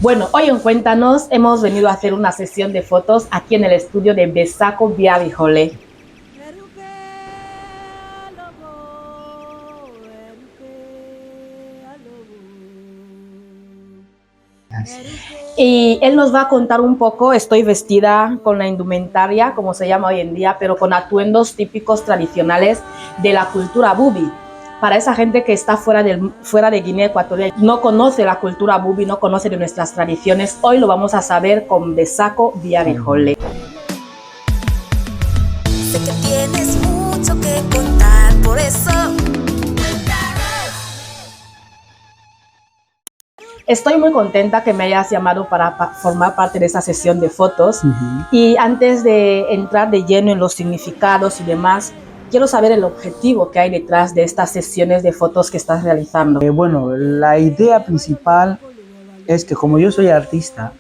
Bueno, hoy en Cuéntanos hemos venido a hacer una sesión de fotos aquí en el estudio de Besako Biabijole. Y él nos va a contar un poco. Estoy vestida con la indumentaria, como se llama hoy en día, pero con atuendos típicos tradicionales de la cultura bubi. Para esa gente que está fuera de Guinea Ecuatorial, no conoce la cultura bubi, no conoce de nuestras tradiciones, hoy lo vamos a saber con Besako Biabijole. Sé que tienes mucho que contar, por eso estoy muy contenta que me hayas llamado para formar parte de esta sesión de fotos. Y antes de entrar de lleno en los significados y demás, quiero saber el objetivo que hay detrás de estas sesiones de fotos que estás realizando. Bueno, la idea principal es que como yo soy artista,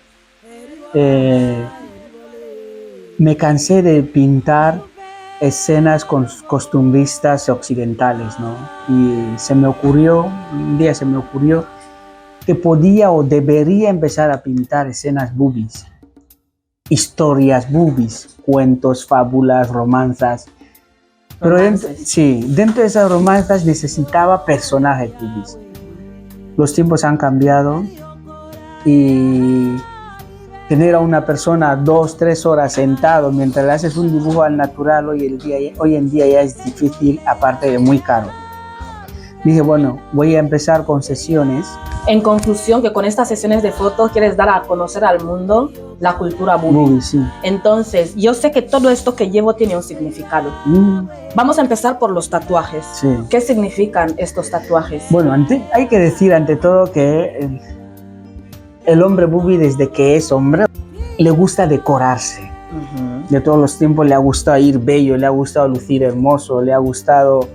me cansé de pintar escenas costumbristas occidentales, ¿no? Y un día se me ocurrió que podía o debería empezar a pintar escenas bubis, historias bubis, cuentos, fábulas, romanzas. Pero dentro de esas romanzas necesitaba personajes bubis. Los tiempos han cambiado y tener a una persona 2-3 horas sentado mientras le haces un dibujo al natural hoy en día ya es difícil, aparte de muy caro. Dije, bueno, voy a empezar con sesiones. En conclusión, que con estas sesiones de fotos quieres dar a conocer al mundo la cultura bubi. Sí. Entonces, yo sé que todo esto que llevo tiene un significado. Vamos a empezar por los tatuajes. Sí. ¿Qué significan estos tatuajes? Bueno, hay que decir ante todo que el hombre bubi, desde que es hombre, le gusta decorarse. De todos los tiempos le ha gustado ir bello, le ha gustado lucir hermoso, le ha gustado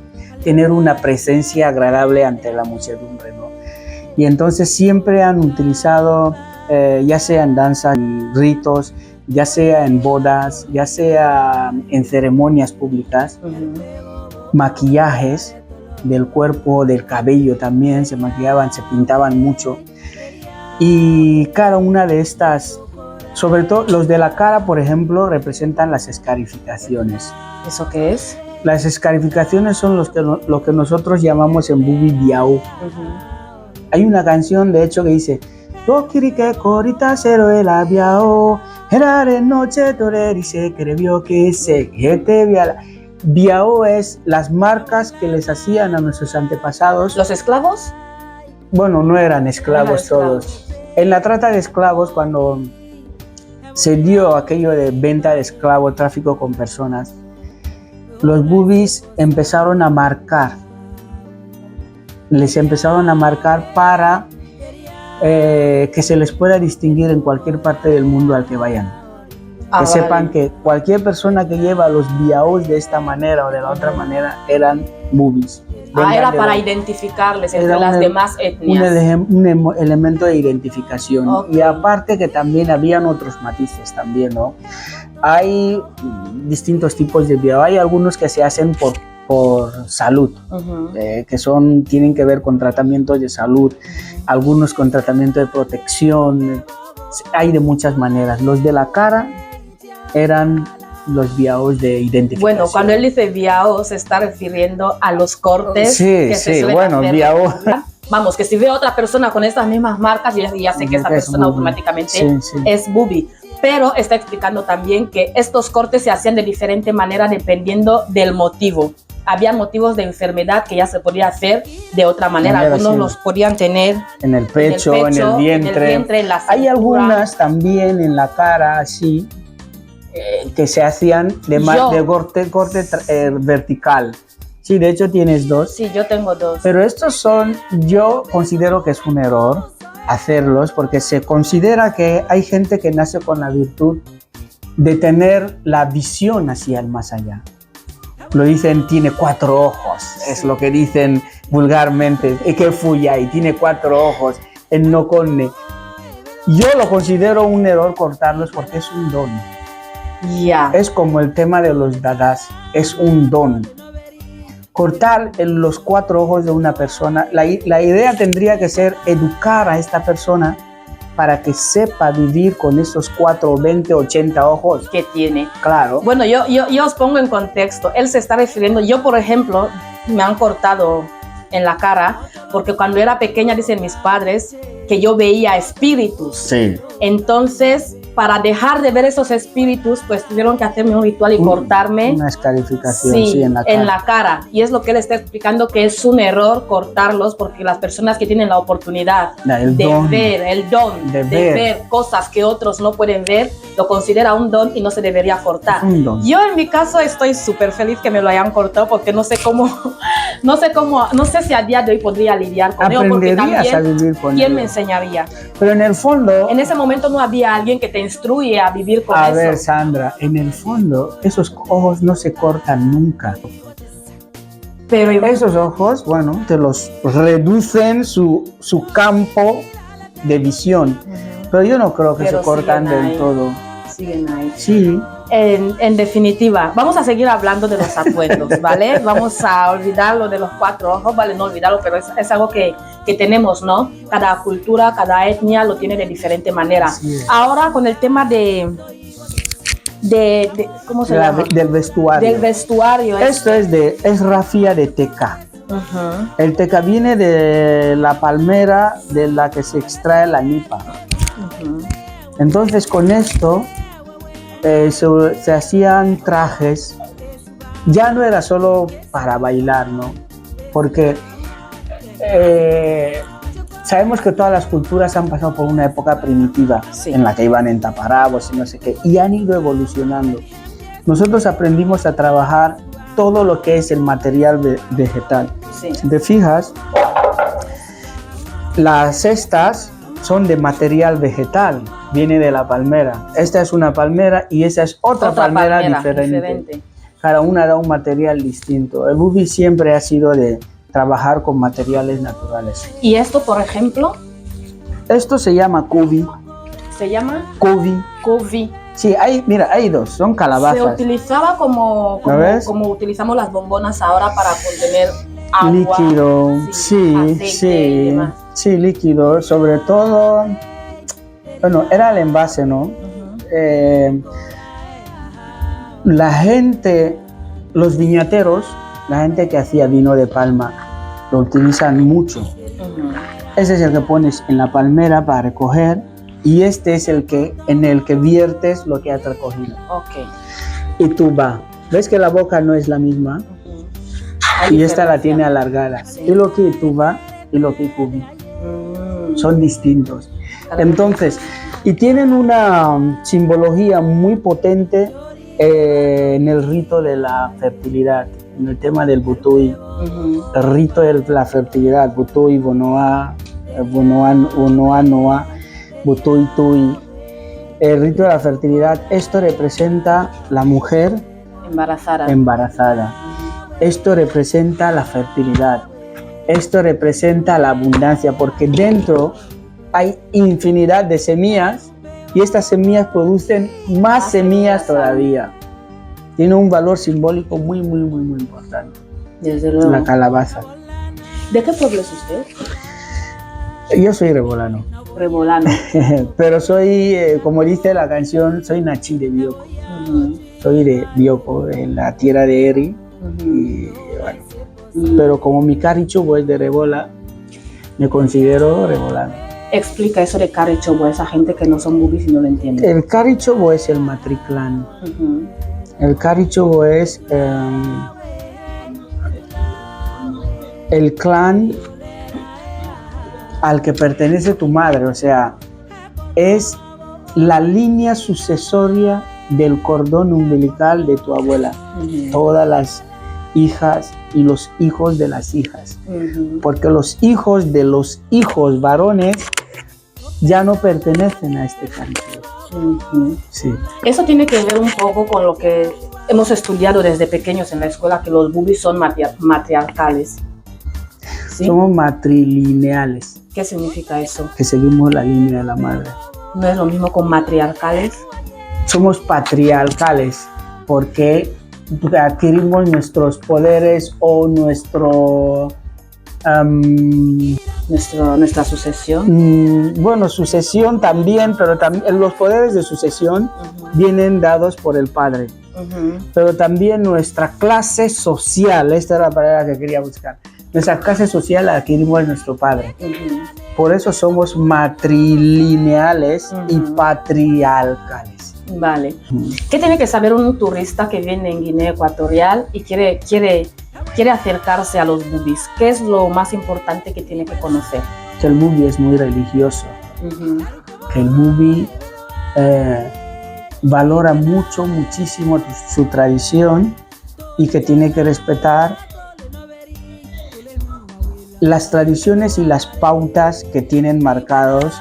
tener una presencia agradable ante la muchedumbre, ¿no? Y entonces siempre han utilizado, ya sea en danza y ritos, ya sea en bodas, ya sea en ceremonias públicas, maquillajes del cuerpo, del cabello también, se maquillaban, se pintaban mucho. Y cada una de estas, sobre todo los de la cara, por ejemplo, representan las escarificaciones. ¿Eso qué es? Las escarificaciones son lo que nosotros llamamos en bubi biao. Hay una canción, de hecho, que dice Tokirike korita cero el biao, herare noche torerice crevio que se te viala. Biao es las marcas que les hacían a nuestros antepasados. ¿Los esclavos? Bueno, no eran esclavos todos. En la trata de esclavos, cuando se dio aquello de venta de esclavos, tráfico con personas, los bubis empezaron a marcar. Les empezaron a marcar para que se les pueda distinguir en cualquier parte del mundo al que vayan. Que sepan que cualquier persona que lleva los biaos de esta manera o de la otra manera eran bubis. Era para identificarles entre las demás etnias. Un elemento de identificación. Y aparte que también habían otros matices también, ¿no? Hay distintos tipos de biao. Hay algunos que se hacen por salud, que tienen que ver con tratamientos de salud, algunos con tratamiento de protección. Hay de muchas maneras. Los de la cara eran los biaos de identificación. Bueno, cuando él dice biao se está refiriendo a los cortes. Biao. Vamos, que si veo a otra persona con estas mismas marcas, ya sé que esa persona automáticamente es bubi. Pero está explicando también que estos cortes se hacían de diferente manera dependiendo del motivo. Había motivos de enfermedad que ya se podía hacer de otra manera. Algunos los podían tener en el pecho, en el vientre, en la cintura. Hay algunas también en la cara, así, que se hacían de corte vertical. Sí, de hecho tienes dos. Sí, yo tengo dos. Pero yo considero que es un error hacerlos, porque se considera que hay gente que nace con la virtud de tener la visión hacia el más allá. Lo dicen, tiene 4 ojos, es lo que dicen vulgarmente, y que fuya, y tiene 4 ojos, en no conne. Yo lo considero un error cortarlos porque es un don. Es como el tema de los dadas, es un don. Cortar los 4 ojos de una persona, la idea tendría que ser educar a esta persona para que sepa vivir con esos 4, 20, 80 ojos. que tiene. Claro. Bueno, yo os pongo en contexto. Él se está refiriendo, yo por ejemplo, me han cortado en la cara porque cuando era pequeña, dicen mis padres, que yo veía espíritus. Sí. Entonces, para dejar de ver esos espíritus, pues tuvieron que hacerme un ritual y cortarme. Una escarificación, sí, en la cara. Y es lo que él está explicando, que es un error cortarlos, porque las personas que tienen la oportunidad el don de ver cosas que otros no pueden ver, lo considera un don y no se debería cortar. Yo en mi caso estoy súper feliz que me lo hayan cortado, porque no sé si a día de hoy podría lidiar con ello, porque también a vivir con ¿quién ello? me enseñaría? Pero en el fondo, En ese momento no había alguien que te instruye a vivir con eso. a ver, Sandra, en el fondo esos ojos no se cortan nunca. Pero Esos ojos, bueno, te los reducen su campo de visión. Pero yo no creo que Pero se cortan siguen del ahí. todo. siguen ahí. Sí. En definitiva, vamos a seguir hablando de los atuendos, ¿vale? Vamos a olvidar lo de los 4 ojos, ¿vale? No olvidarlo, pero es algo que tenemos, ¿no? Cada cultura, cada etnia lo tiene de diferente manera. Sí. Ahora con el tema ¿cómo se llama? Del vestuario. Del vestuario. Esto es rafia de teca. Uh-huh. El teca viene de la palmera de la que se extrae la nipa. Uh-huh. Entonces con esto se hacían trajes. Ya no era solo para bailar, ¿no? Porque sabemos que todas las culturas han pasado por una época primitiva, sí, en la que iban en taparrabos y no sé qué, y han ido evolucionando. Nosotros aprendimos a trabajar todo lo que es el material vegetal. Sí. Si te fijas, las cestas son de material vegetal, viene de la palmera. Esta es una palmera y esa es otra palmera diferente. Cada una da un material distinto. El bubi siempre ha sido de trabajar con materiales naturales. ¿Y esto, por ejemplo? Esto se llama cubi. ¿Se llama? Cubi. Sí, hay dos, son calabazas. Se utilizaba como utilizamos las bombonas ahora para contener agua. Líquido, aceite y demás. Sí, líquido, sobre todo, bueno, era el envase, ¿no? Uh-huh. La gente, los viñateros, la gente que hacía vino de palma, lo utilizan mucho. Uh-huh. Ese es el que pones en la palmera para recoger y este es en el que viertes lo que has recogido. Okay. Y tú ¿ves que la boca no es la misma? Uh-huh. Y esta la tiene alargada. Sí. Y lo que tú y lo que cubi. Son distintos. Entonces, y tienen una simbología muy potente en el rito de la fertilidad, en el tema del butui. Uh-huh. El rito de la fertilidad, butui, bonoa, noa, butui, tui. El rito de la fertilidad, esto representa la mujer embarazada. Esto representa la fertilidad. Esto representa la abundancia, porque dentro hay infinidad de semillas y estas semillas producen más semillas todavía. Tiene un valor simbólico muy, muy, muy, muy importante. Desde luego. La calabaza. ¿De qué pueblo es usted? Yo soy rebolano. Rebolano. Pero soy, como dice la canción, soy nachi de Bioko. Uh-huh. Soy de Bioko, en la tierra de Eri. Uh-huh. Y bueno. Pero como mi carichobo es de Rebola, me considero rebolano. Explica eso de carichobo a esa gente que no son bubis y no lo entienden. El carichobo es el matriclán. Uh-huh. El carichobo es el clan al que pertenece tu madre, o sea, es la línea sucesoria del cordón umbilical de tu abuela. Uh-huh. Todas las hijas y los hijos de las hijas. Uh-huh. Porque los hijos de los hijos varones ya no pertenecen a este carichobo. Uh-huh. Sí. Eso tiene que ver un poco con lo que hemos estudiado desde pequeños en la escuela, que los bubis son matriarcales. ¿Sí? Somos matrilineales. ¿Qué significa eso? Que seguimos la línea de la madre. ¿No es lo mismo con matriarcales? Somos patriarcales porque adquirimos nuestros poderes o Nuestra sucesión. Bueno, sucesión también, pero también los poderes de sucesión vienen dados por el padre. Pero también nuestra clase social, esta era la palabra que quería buscar. Nuestra clase social la adquirimos de nuestro padre. Por eso somos matrilineales y patriarcales. Vale. ¿Qué tiene que saber un turista que viene en Guinea Ecuatorial y quiere acercarse a los bubis? ¿Qué es lo más importante que tiene que conocer? Que el bubi es muy religioso. Que el bubi valora muchísimo su tradición y que tiene que respetar las tradiciones y las pautas que tienen marcados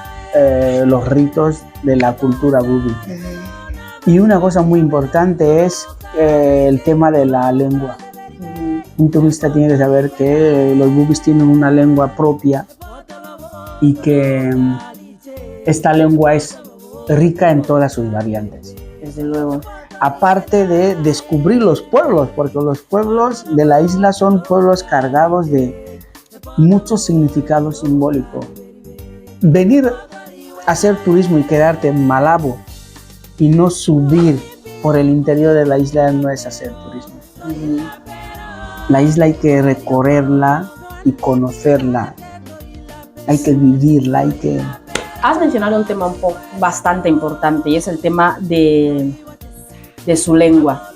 los ritos de la cultura bubi. Y una cosa muy importante es el tema de la lengua. Un turista tiene que saber que los bubis tienen una lengua propia y que esta lengua es rica en todas sus variantes. Desde luego. Aparte de descubrir los pueblos, porque los pueblos de la isla son pueblos cargados de mucho significado simbólico. Venir a hacer turismo y quedarte en Malabo y no subir por el interior de la isla no es hacer turismo. La isla hay que recorrerla y conocerla. Hay que vivirla, hay que... Has mencionado un tema bastante importante y es el tema de su lengua.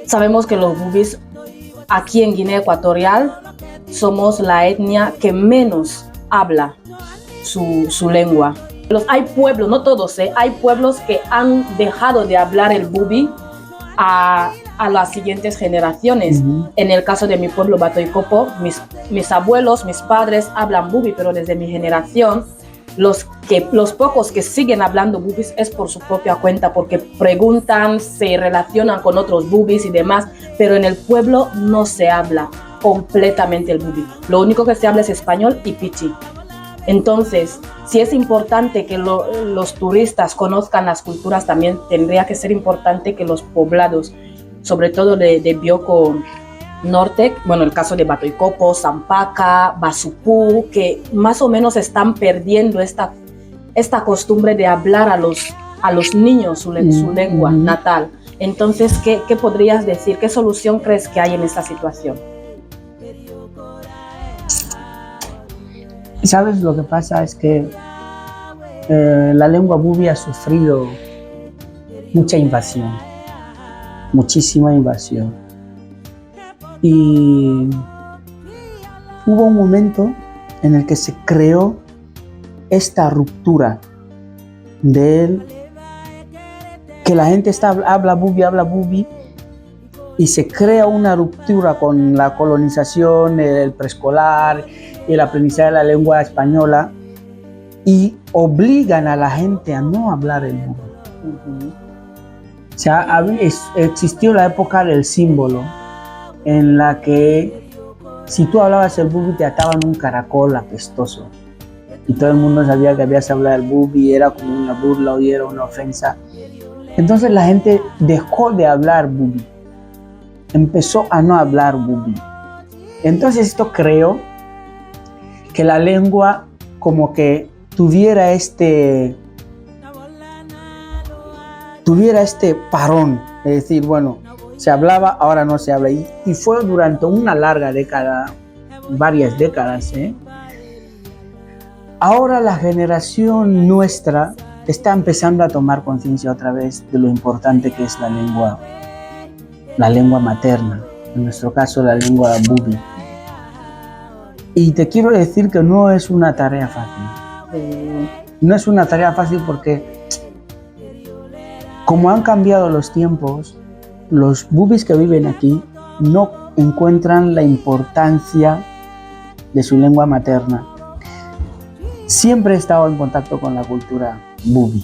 Sabemos que los bubis aquí en Guinea Ecuatorial somos la etnia que menos habla su lengua. Hay pueblos, no todos, hay pueblos que han dejado de hablar el bubi a las siguientes generaciones. En el caso de mi pueblo, Batoicopo, mis abuelos, mis padres hablan bubi, pero desde mi generación, los pocos que siguen hablando bubis es por su propia cuenta, porque preguntan, se relacionan con otros bubis y demás, pero en el pueblo no se habla completamente el bubi. Lo único que se habla es español y pichi. Entonces, si es importante que los turistas conozcan las culturas, también tendría que ser importante que los poblados, sobre todo de Bioko Norte, bueno, el caso de Batoicopo, Sampaca, Basupú, que más o menos están perdiendo esta costumbre de hablar a los niños su lengua natal. Entonces, ¿qué podrías decir? ¿Qué solución crees que hay en esta situación? ¿Sabes? Lo que pasa es que la lengua bubi ha sufrido mucha invasión, muchísima invasión. Y hubo un momento en el que se creó esta ruptura de que la gente habla bubi, y se crea una ruptura con la colonización, el preescolar y el aprendizaje de la lengua española, y obligan a la gente a no hablar el bubi. O sea, existió la época del símbolo, en la que si tú hablabas el bubi te ataban un caracol apestoso y todo el mundo sabía que habías hablado el bubi, era como una burla o era una ofensa. Entonces la gente dejó de hablar bubi, empezó a no hablar bubi. Entonces esto creó que la lengua como que tuviera este parón, es decir, bueno, se hablaba, ahora no se habla, y fue durante una larga década, varias décadas. Ahora la generación nuestra está empezando a tomar conciencia otra vez de lo importante que es la lengua materna, en nuestro caso la lengua bubi. Y te quiero decir que no es una tarea fácil. No es una tarea fácil porque como han cambiado los tiempos, los bubis que viven aquí no encuentran la importancia de su lengua materna. Siempre he estado en contacto con la cultura bubi,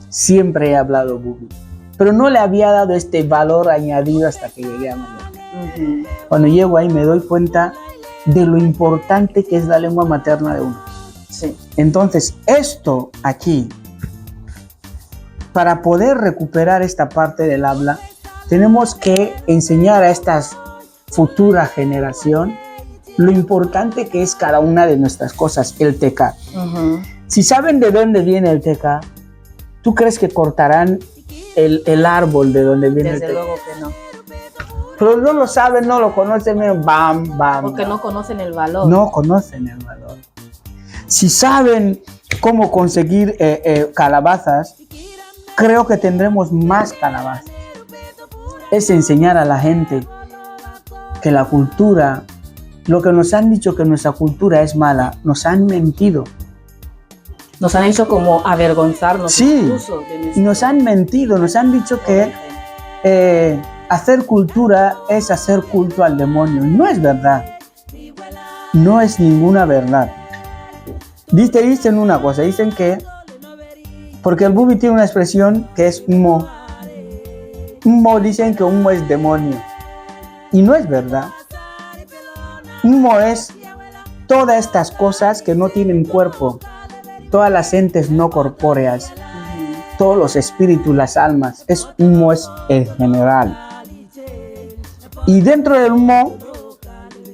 siempre he hablado bubi, pero no le había dado este valor añadido hasta que llegué a Mallorca. Cuando llego ahí me doy cuenta de lo importante que es la lengua materna de uno. Sí. Entonces, esto aquí, para poder recuperar esta parte del habla, tenemos que enseñar a esta futura generación lo importante que es cada una de nuestras cosas, el teca. Si saben de dónde viene el teca, ¿tú crees que cortarán el árbol de donde viene el teca? Desde luego que no. Pero no lo saben, no lo conocen, bam, bam. Porque no conocen el valor. No conocen el valor. Si saben cómo conseguir calabazas, creo que tendremos más calabazas. Es enseñar a la gente que la cultura, lo que nos han dicho que nuestra cultura es mala, nos han mentido. Nos han hecho como avergonzarnos. Sí, Incluso de nuestro... nos han mentido, nos han dicho que hacer cultura es hacer culto al demonio. No es verdad. No es ninguna verdad. Dicen una cosa, dicen que, porque el Bubi tiene una expresión que es humo. Humo, dicen que humo es demonio. Y no es verdad. Humo es todas estas cosas que no tienen cuerpo, todas las entes no corpóreas, todos los espíritus, las almas. Humo es el general. Y dentro del humo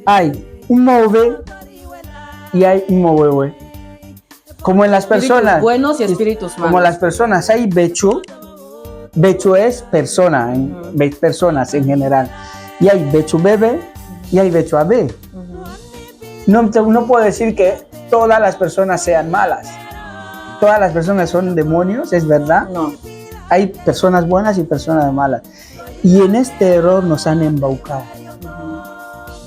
hay humo V y hay humo huehue. Como en las personas. Espíritus buenos y espíritus malos. Como las personas, hay becho. Becho es persona, personas en general. Y hay becho bebe y hay becho AB. No puedo decir que todas las personas sean malas. Todas las personas son demonios, ¿es verdad? No. Hay personas buenas y personas malas. Y en este error nos han embaucado.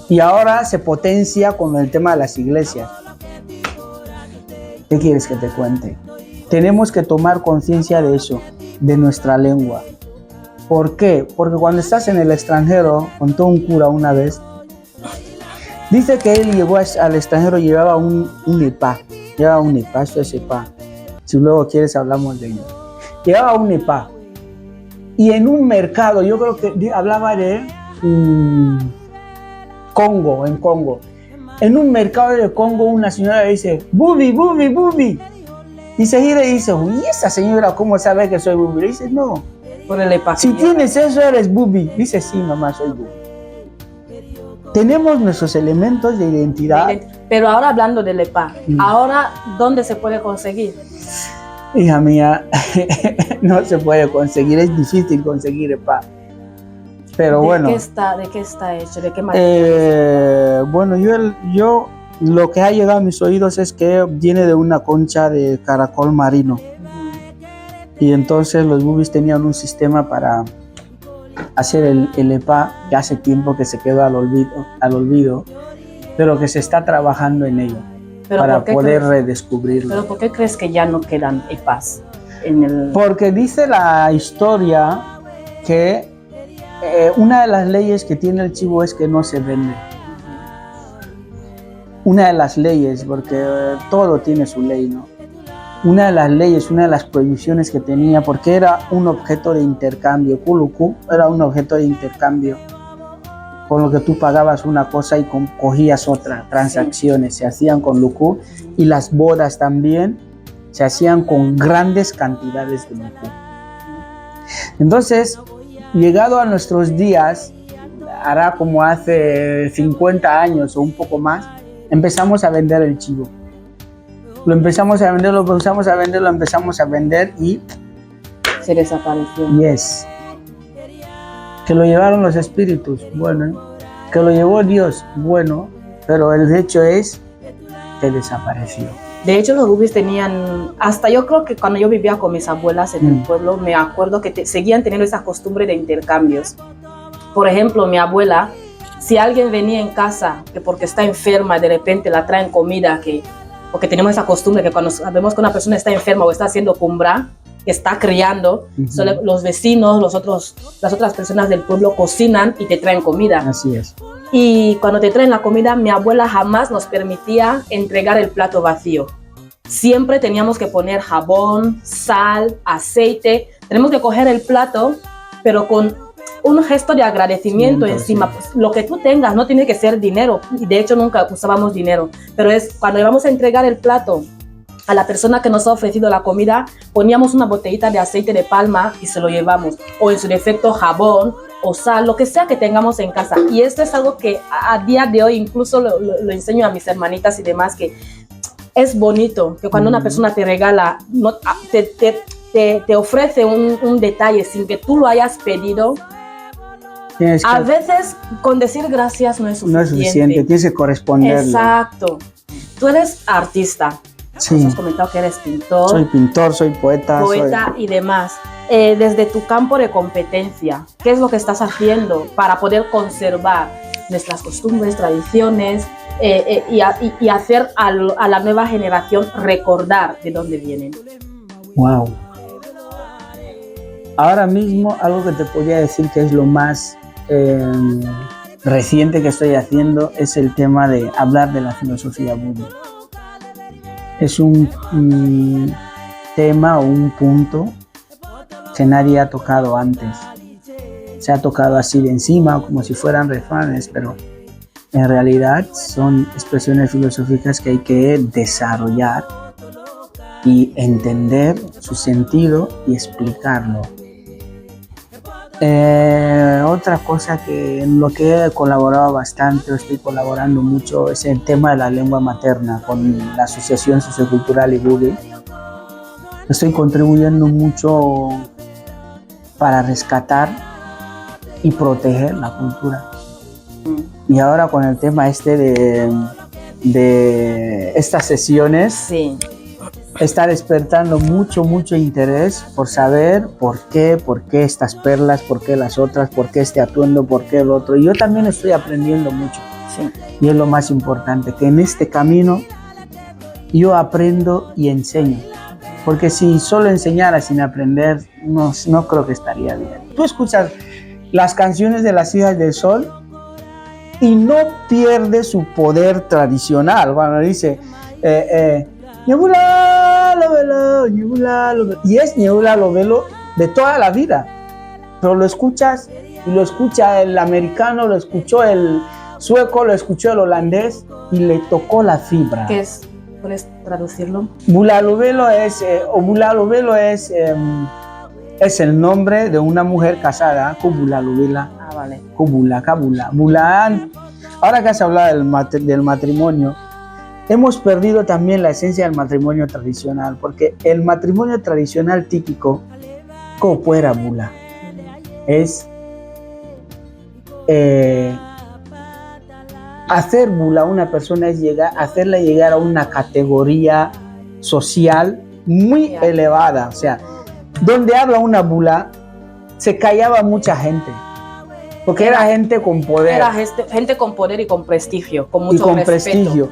Y ahora se potencia con el tema de las iglesias. ¿Qué quieres que te cuente? Tenemos que tomar conciencia de eso, de nuestra lengua. ¿Por qué? Porque cuando estás en el extranjero, contó un cura una vez, dice que él llegó al extranjero, llevaba un ipá. Llevaba un ipá, esto es ipá. Si luego quieres hablamos de ello. Llevaba un ipá. Y en un mercado, yo creo que hablaba de Congo, en Congo. En un mercado de Congo una señora dice, Bubi, Bubi, Bubi. Y se gira y dice, uy, esa señora, ¿cómo sabe que soy Bubi? Le dice, no. Por el epa. Si tienes eso, eres Bubi. Dice, sí, mamá, soy Bubi. Tenemos nuestros elementos de identidad. Pero ahora hablando del EPA, ahora, ¿dónde se puede conseguir? Hija mía, no se puede conseguir, es difícil conseguir EPA. Pero bueno. ¿De qué está hecho? ¿De qué manera? Bueno, yo lo que ha llegado a mis oídos es que viene de una concha de caracol marino. Y entonces los bubis tenían un sistema para hacer el EPA, que hace tiempo que se quedó al olvido, pero que se está trabajando en ello para poder redescubrirlo. ¿Pero por qué crees que ya no quedan EPAs? Porque dice la historia que una de las leyes que tiene el chivo es que no se vende. Una de las leyes, porque todo tiene su ley, ¿no? Una de las leyes, una de las prohibiciones que tenía, porque era un objeto de intercambio. Kuluku era un objeto de intercambio, con lo que tú pagabas una cosa y cogías otra. Transacciones se hacían con Luku, y las bodas también se hacían con grandes cantidades de Luku. Entonces, llegado a nuestros días, hará como hace 50 años o un poco más, empezamos a vender el chivo. Lo empezamos a vender y se desapareció. Yes. Que lo llevaron los espíritus, bueno. Que lo llevó Dios, bueno. Pero el hecho es que desapareció. De hecho, los bubis tenían, hasta yo creo que cuando yo vivía con mis abuelas en el pueblo, me acuerdo que seguían teniendo esa costumbre de intercambios. Por ejemplo, mi abuela, si alguien venía en casa, que porque está enferma, de repente la traen comida, porque tenemos esa costumbre que cuando sabemos que una persona está enferma o está haciendo cumbra, que está criando, los vecinos, las otras personas del pueblo cocinan y te traen comida. Así es. Y cuando te traen la comida, mi abuela jamás nos permitía entregar el plato vacío. Siempre teníamos que poner jabón, sal, aceite. Tenemos que coger el plato, pero con un gesto de agradecimiento encima. Pues, lo que tú tengas, no tiene que ser dinero. Y de hecho nunca usábamos dinero. Pero es cuando íbamos a entregar el plato a la persona que nos ha ofrecido la comida, poníamos una botellita de aceite de palma y se lo llevamos. O en su defecto jabón o sal, lo que sea que tengamos en casa. Y esto es algo que a día de hoy incluso lo enseño a mis hermanitas y demás, que es bonito que cuando una persona te regala, te ofrece un detalle sin que tú lo hayas pedido. A veces con decir gracias no es suficiente. No es suficiente, tienes que corresponderlo. Exacto. Tú eres artista. Sí. Nos has comentado que eres pintor. Soy pintor, soy poeta. Y demás. Desde tu campo de competencia, ¿qué es lo que estás haciendo para poder conservar nuestras costumbres, tradiciones y hacer a la nueva generación recordar de dónde vienen? Wow. Ahora mismo algo que te podría decir que es lo más reciente que estoy haciendo es el tema de hablar de la filosofía budista. Es un tema o un punto que nadie ha tocado antes. Se ha tocado así de encima, como si fueran refranes, pero en realidad son expresiones filosóficas que hay que desarrollar y entender su sentido y explicarlo. Otra cosa en lo que he colaborado bastante, estoy colaborando mucho, es el tema de la lengua materna con la Asociación Sociocultural IBUBI. Estoy contribuyendo mucho para rescatar y proteger la cultura. Y ahora con el tema de estas sesiones, sí, está despertando mucho interés por saber por qué estas perlas, por qué las otras, por qué este atuendo, por qué el otro. Y yo también estoy aprendiendo mucho. Sí. Y es lo más importante, que en este camino yo aprendo y enseño. Porque si solo enseñara sin aprender, no creo que estaría bien. Tú escuchas las canciones de las Hijas del Sol y no pierde su poder tradicional. Cuando dice... Ñebula lo velo, ñebula lo velo. Y es ñebula lo velo de toda la vida. Pero lo escuchas y lo escucha el americano, lo escuchó el sueco, lo escuchó el holandés y le tocó la fibra. ¿Qué es? ¿Puedes traducirlo? Bula lo velo es el nombre de una mujer casada. Kubula lo vela. Ah, vale. Kubula, kabula. Bulaan. Ahora que has hablado del matrimonio, hemos perdido también la esencia del matrimonio tradicional, porque el matrimonio tradicional típico, como fuera bula, es hacer bula a una persona es hacerla llegar a una categoría social muy elevada. O sea, donde habla una bula, se callaba mucha gente. Porque era gente con poder. Era gente con poder y con prestigio, con mucho respeto. Prestigio.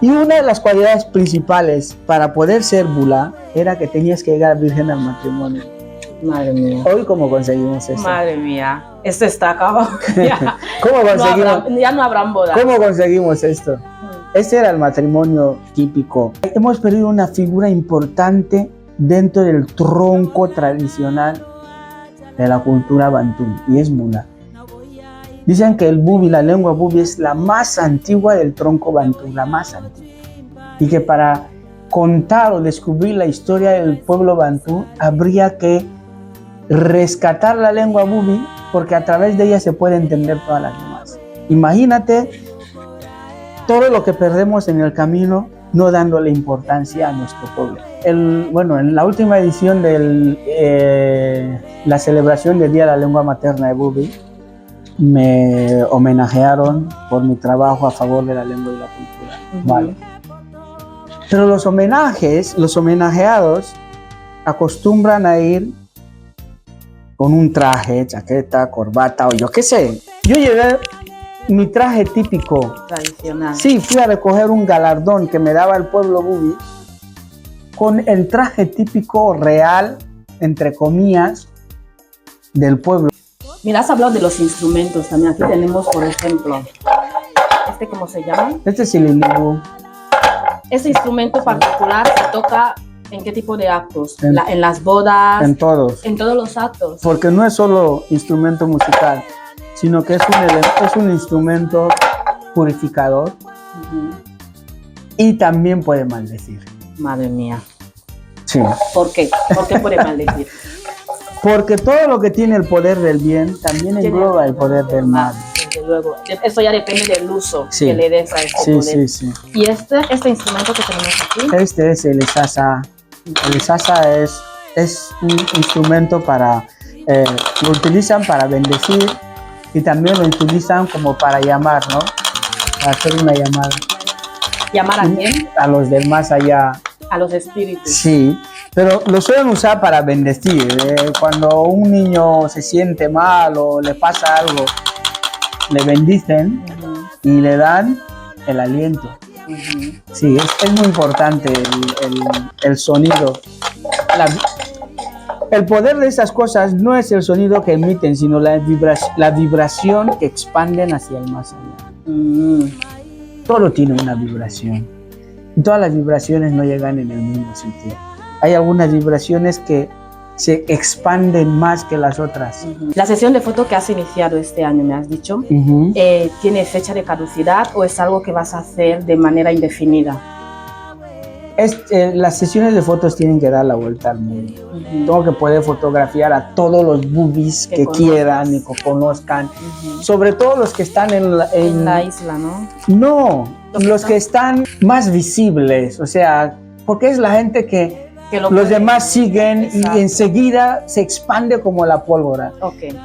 Y una de las cualidades principales para poder ser bula era que tenías que llegar virgen al matrimonio. Madre mía. Hoy, ¿cómo conseguimos eso? Madre mía, esto está acabado. ¿Cómo conseguimos? Ya no habrán bodas. ¿Cómo conseguimos esto? Este era el matrimonio típico. Hemos perdido una figura importante dentro del tronco tradicional de la cultura bantú, y es bula. Dicen que el bubi, la lengua bubi, es la más antigua del tronco bantú, la más antigua. Y que para contar o descubrir la historia del pueblo bantú, habría que rescatar la lengua bubi, porque a través de ella se puede entender todas las demás. Imagínate todo lo que perdemos en el camino no dándole importancia a nuestro pueblo. En la última edición de la celebración del Día de la Lengua Materna de Bubi, me homenajearon por mi trabajo a favor de la lengua y la cultura. Vale. Pero los homenajeados acostumbran a ir con un traje, chaqueta, corbata o yo qué sé. Yo llevé mi traje típico. Tradicional. Sí, fui a recoger un galardón que me daba el pueblo bubi con el traje típico real, entre comillas, del pueblo. Mira, has hablado de los instrumentos también. Aquí tenemos, por ejemplo, ¿cómo se llama? Este es el ilibu. Este instrumento particular se toca ¿en qué tipo de actos? ¿En las bodas? En todos. En todos los actos. Porque no es solo instrumento musical, sino que es un instrumento purificador y también puede maldecir. Madre mía. Sí. ¿Por qué? ¿Por qué puede maldecir? Porque todo lo que tiene el poder del bien también engloba el poder del mal. Desde luego. Eso ya depende del uso Sí. que le des a este poder. Sí. Y este instrumento que tenemos aquí, Este es el sasa. El sasa es un instrumento para, lo utilizan para bendecir y también lo utilizan como para llamar, ¿no? Para hacer una llamada. ¿llamar a quién? A los del más allá. A los espíritus. Sí, pero lo suelen usar para bendecir. Cuando un niño se siente mal o le pasa algo, le bendicen y le dan el aliento. Sí, es muy importante el sonido. El poder de esas cosas no es el sonido que emiten, sino la vibración que expanden hacia el más allá. Todo tiene una vibración. Y todas las vibraciones no llegan en el mismo sitio. Hay algunas vibraciones que se expanden más que las otras. La sesión de foto que has iniciado este año, me has dicho, ¿tiene fecha de caducidad o es algo que vas a hacer de manera indefinida? Las sesiones de fotos tienen que dar la vuelta al mundo. Tengo que poder fotografiar a todos los boobies que quieran y que conozcan. Sobre todo los que están en la isla, ¿no? No, los que están más visibles. O sea, porque es la gente que los demás siguen. Exacto. Y enseguida se expande como la pólvora. Okay.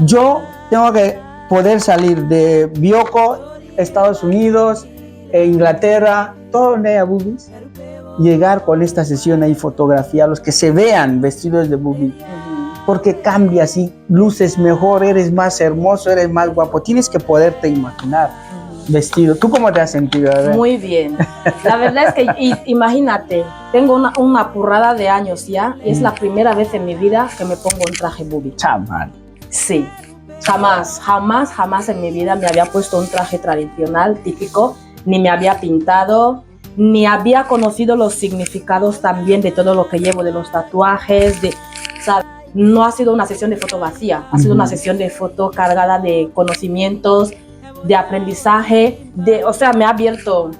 Yo tengo que poder salir de Bioko, Estados Unidos, Inglaterra, todo donde haya boobies, llegar con esta sesión ahí, fotografiarlos, que se vean vestidos de boobie, porque cambias y luces mejor, eres más hermoso, eres más guapo, tienes que poderte imaginar vestido. ¿Tú cómo te has sentido? Muy bien. La verdad es que, imagínate, tengo una purrada de años ya y es la primera vez en mi vida que me pongo un traje boobie. Chaval. Sí, jamás en mi vida me había puesto un traje tradicional, típico, ni me había pintado, ni había conocido los significados también de todo lo que llevo, de los tatuajes, ¿sabes? No ha sido una sesión de foto vacía, ha sido una sesión de foto cargada de conocimientos, de aprendizaje, o sea, me ha abierto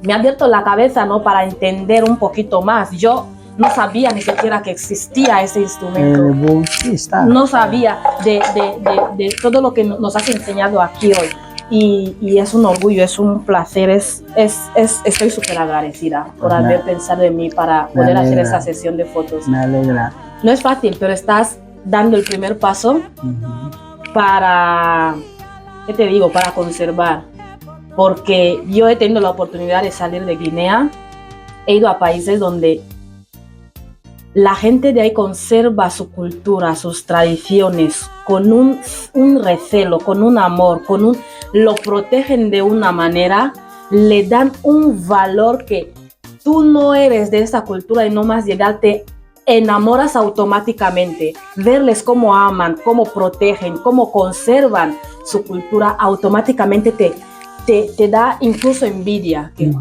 la cabeza, ¿no? Para entender un poquito más. Yo no sabía ni siquiera que existía ese instrumento. Sí, está. No sabía de todo lo que nos has enseñado aquí hoy. Y es un orgullo, es un placer, estoy súper agradecida por haber pensado en mí para poder hacer esa sesión de fotos. Me alegra. No es fácil, pero estás dando el primer paso para, ¿qué te digo? Para conservar. Porque yo he tenido la oportunidad de salir de Guinea, he ido a países donde la gente de ahí conserva su cultura, sus tradiciones, con un recelo, con un amor, lo protegen de una manera, le dan un valor que tú no eres de esa cultura y no más llegar, te enamoras automáticamente. Verles cómo aman, cómo protegen, cómo conservan su cultura, automáticamente te da incluso envidia. Que,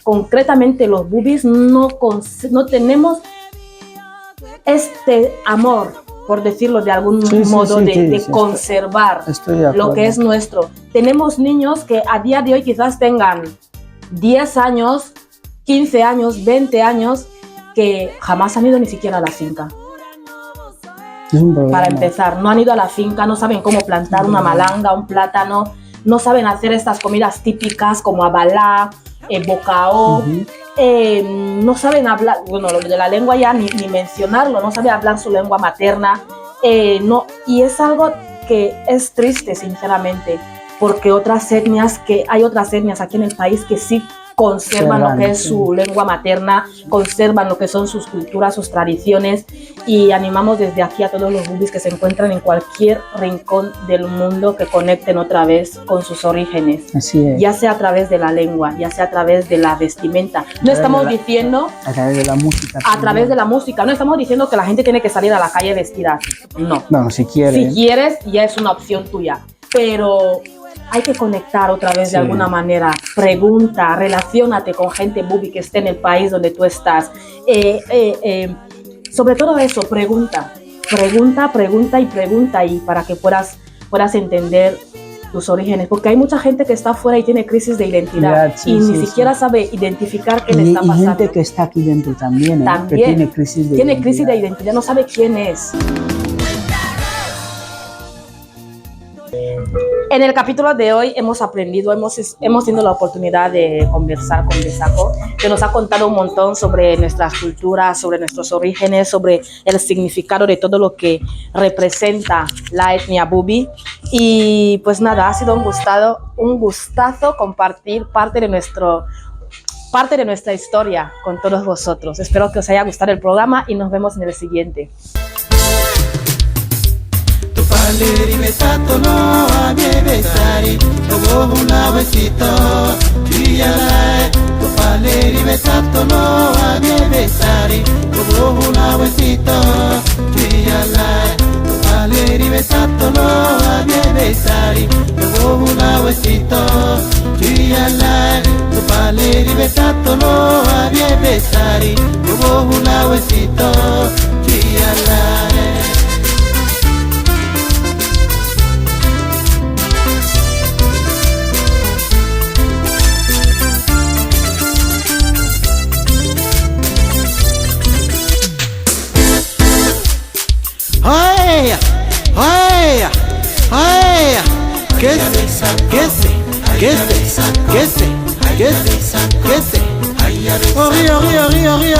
concretamente los boobies no tenemos este amor, por decirlo de algún modo, de conservar lo que es nuestro. Tenemos niños que a día de hoy quizás tengan 10 años, 15 años, 20 años, que jamás han ido ni siquiera a la finca. Para empezar, no han ido a la finca, no saben cómo plantar una malanga, un plátano, no saben hacer estas comidas típicas como abalá, bocao, no saben hablar, bueno, lo de la lengua ya ni mencionarlo, no saben hablar su lengua materna, y es algo que es triste, sinceramente, porque hay otras etnias aquí en el país que sí conservan lo que es su lengua materna, conservan lo que son sus culturas, sus tradiciones, y animamos desde aquí a todos los boobies que se encuentran en cualquier rincón del mundo que conecten otra vez con sus orígenes. Así es. Ya sea a través de la lengua, ya sea a través de la vestimenta. No estamos diciendo... A través de la música. A través de la música. No estamos diciendo que la gente tiene que salir a la calle vestida así. No. No, si quieres. Si quieres, ya es una opción tuya. Pero hay que conectar otra vez de alguna manera. Pregunta, relaciónate con gente boobie que esté en el país donde tú estás. Sobre todo eso, pregunta y para que puedas entender tus orígenes, porque hay mucha gente que está afuera y tiene crisis de identidad Ya, sí, y sí, ni sí. siquiera sabe identificar qué le Y, está y pasando. gente que está aquí dentro también, que También tiene crisis de tiene identidad. crisis de identidad, no sabe quién es. En el capítulo de hoy hemos aprendido, hemos tenido la oportunidad de conversar con Besako, que nos ha contado un montón sobre nuestras culturas, sobre nuestros orígenes, sobre el significado de todo lo que representa la etnia Bubi. Y pues nada, ha sido un gustazo compartir parte de nuestra historia con todos vosotros. Espero que os haya gustado el programa y nos vemos en el siguiente. Paleri besato no abie besari Togo una besito Tuyalae Paleri besato no abie besari Togo una besito Tuyalae Paleri besato no abie besari Togo una besito Tuyalae Paleri besato no abie besari Togo una besito Tuyalae. ¡Ay! ¡Ay! ¡Ay! ¿Qué se? ¿Qué se? ¿Qué se? ¿Qué se? ¿Qué se? ¿Qué se? ¡Río, río, río, río!